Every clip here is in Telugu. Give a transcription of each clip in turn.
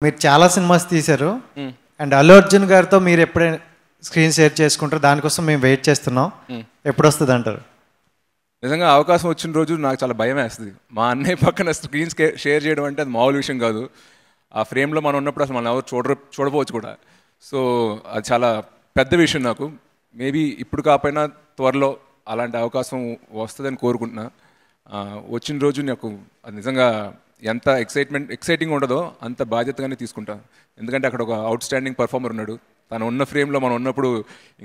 మీరు చాలా సినిమాస్ తీశారు అండ్ అల్లు అర్జున్ గారితో మీరు ఎప్పుడైనా స్క్రీన్ షేర్ చేసుకుంటారు, దానికోసం మేము వెయిట్ చేస్తున్నాం. ఎప్పుడు వస్తుంది అంటారు? నిజంగా అవకాశం వచ్చిన రోజు నాకు చాలా భయం వేస్తుంది. మా అన్నయ్య పక్కన స్క్రీన్ షేర్ చేయడం అంటే అది మామూలు విషయం కాదు. ఆ ఫ్రేమ్లో మనం ఉన్నప్పుడు అసలు మనం ఎవరు చూడపోవచ్చు కూడా. సో అది చాలా పెద్ద విషయం నాకు. మేబీ ఇప్పుడు కాకపోయినా త్వరలో అలాంటి అవకాశం వస్తుందని కోరుకుంటున్నా. వచ్చిన రోజు నాకు అది నిజంగా ఎంత ఎక్సైటింగ్ ఉండదో అంత బాధ్యతగానే తీసుకుంటాను. ఎందుకంటే అక్కడ ఒక అవుట్ స్టాండింగ్ పర్ఫార్మర్ ఉన్నాడు. తను ఉన్న ఫ్రేమ్లో మనం ఉన్నప్పుడు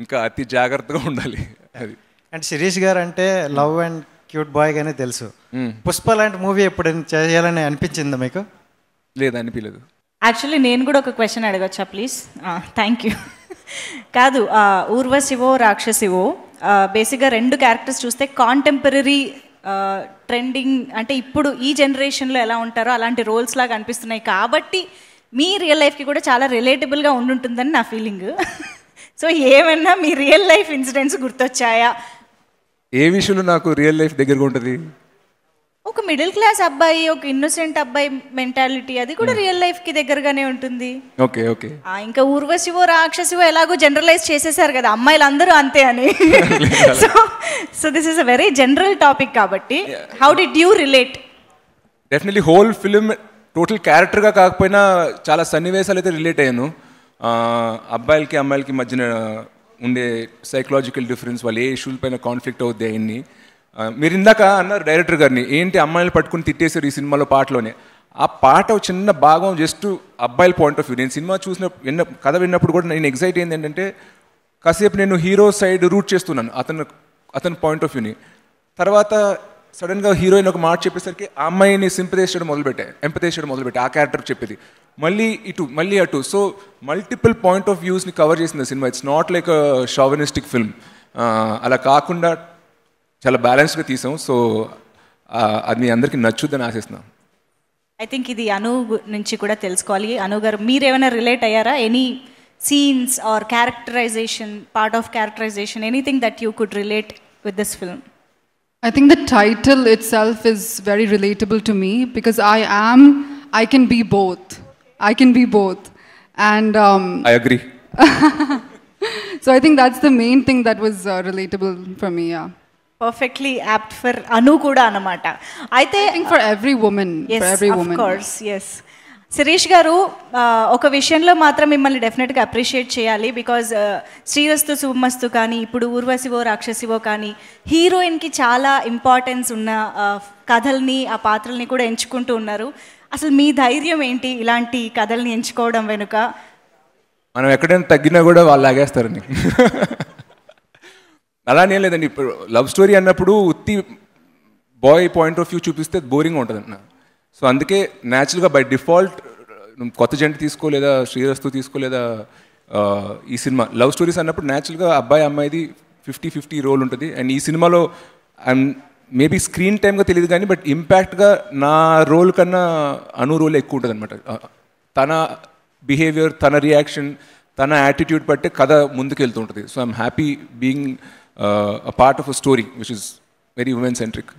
ఇంకా అతి జాగ్రత్తగా ఉండాలి. అది అండ్ శిరీష్ గారు అంటే లవ్ అండ్ క్యూట్ బాయ్ గానే తెలుసు. పుష్ప లాంటి మూవీ ఎప్పుడైనా చేయాలని అనిపించిందా మీకు? లేదు, అనిపించలేదు. యాక్చువల్లీ నేను కూడా ఒక క్వశ్చన్ అడగచ్చా ప్లీజ్? Thank you. కాదు, ఊర్వశివో రాక్షసివో బేసిక్గా రెండు క్యారెక్టర్స్ చూస్తే కాంటెంపరీ ట్రెండింగ్ అంటే ఇప్పుడు ఈ జనరేషన్లో ఎలా ఉంటారో అలాంటి రోల్స్ లాగా అనిపిస్తున్నాయి. కాబట్టి మీ రియల్ లైఫ్కి కూడా చాలా రిలేటబుల్గా ఉండుంటుందని నా ఫీలింగ్. సో ఏమన్నా మీ రియల్ లైఫ్ ఇన్సిడెంట్స్ గుర్తొచ్చాయా? ఏ విషయంలో నాకు రియల్ లైఫ్ దగ్గరగా ఉంటుంది? ఒక మిడిల్ క్లాస్ అబ్బాయి, ఒక ఇన్నోసెంట్ అబ్బాయి మెంటాలిటీ, అది కూడా రియల్ లైఫ్కి దగ్గరగానే ఉంటుంది. Okay okay. ఇంకా ఊర్వశివో రాక్షసివో ఎలాగో జనరలైజ్ చేసేసారు కదా అమ్మాయిలు అందరూ అంతే అని. So this is a very general topic కాబట్టి how did you relate? Definitely whole film total క్యారెక్టర్గా కాకపోయినా చాలా సన్నివేశాలు అయితే రిలేట్ అయ్యాను. అబ్బాయిలకి అమ్మాయిలకి మధ్యన ఉండే సైకలాజికల్ డిఫరెన్స్, వాళ్ళు ఏ ఇష్యూల పైన కాన్ఫ్లిక్ట్ అవుద్ది అవన్నీ. మీరు ఇందాక అన్నారు డైరెక్టర్ గారిని, ఏంటి అమ్మాయిలు పట్టుకుని తిట్టేశారు ఈ సినిమాలో పాటలోనే. ఆ పాట చిన్న భాగం జస్ట్ అబ్బాయిల పాయింట్ ఆఫ్ వ్యూ. నేను సినిమా కథ విన్నప్పుడు కూడా నేను ఎగ్జైట్ అయింది ఏంటంటే కాసేపు నేను హీరో సైడ్ రూట్ చేస్తున్నాను అతని పాయింట్ ఆఫ్ వ్యూని. తర్వాత సడన్గా హీరోయిన్ ఒక మాట చెప్పేసరికి ఆ అమ్మాయిని ఎంపథైజ్ చేయడం మొదలుపెట్టాయి ఆ క్యారెక్టర్ చెప్పేది. మళ్ళీ అటు సో మల్టిపుల్ పాయింట్ ఆఫ్ వ్యూస్ని కవర్ చేసింది సినిమా. It's not like a chauvinistic film. అలా కాకుండా చాలా బ్యాలెన్స్గా తీసాం. సో అది మీ అందరికీ నచ్చుద్దని ఆశిస్తున్నాం. ఐ థింక్ ఇది అను నుంచి కూడా తెలుసుకోవాలి. అను గారు, మీరేమైనా రిలేట్ అయ్యారా? Any scenes or characterization, part of characterization, anything that you could relate with this film? I think the title itself is very relatable to me because I can be both. And I agree. So I think that's the main thing that was relatable for me, yeah. Perfectly apt for Anu kuda anamata. I think for every woman, yes, for every woman. Of course, yes. Shirish garu, ఒక విషయంలో మాత్రం మిమ్మల్ని డెఫినెట్గా అప్రిషియేట్ చేయాలి. బికాజ్ శ్రీరస్తు శుభమస్తు కానీ ఇప్పుడు ఊర్వశివో రాక్షసివో కానీ హీరోయిన్కి చాలా ఇంపార్టెన్స్ ఉన్న కథల్ని, ఆ పాత్రల్ని కూడా ఎంచుకుంటూ ఉన్నారు. అసలు మీ ధైర్యం ఏంటి ఇలాంటి కథల్ని ఎంచుకోవడం వెనుక? మనం ఎక్కడైనా తగ్గినా కూడా వాళ్ళు లాగేస్తారని. అలానే లేదండి. ఇప్పుడు లవ్ స్టోరీ అన్నప్పుడు ఉత్తి బాయ్ పాయింట్ ఆఫ్ వ్యూ చూపిస్తే బోరింగ్ ఉంటుంది అన్న. సో అందుకే న్యాచురల్గా బై డిఫాల్ట్ కొత్త జంట తీసుకో, లేదా శ్రీరస్తు తీసుకో, లేదా ఈ సినిమా లవ్ స్టోరీస్ అన్నప్పుడు న్యాచురల్గా అబ్బాయి అమ్మాయిది 50-50 రోల్ ఉంటుంది. అండ్ ఈ సినిమాలో మేబీ స్క్రీన్ టైమ్గా తెలియదు కానీ బట్ ఇంపాక్ట్గా నా రోల్ కన్నా అను రోల్ ఎక్కువ ఉంటుంది అనమాట. తన బిహేవియర్, తన రియాక్షన్, తన యాటిట్యూడ్ బట్టే కథ ముందుకు వెళ్తూ ఉంటుంది. So I'm happy being a part of a story which is very women centric.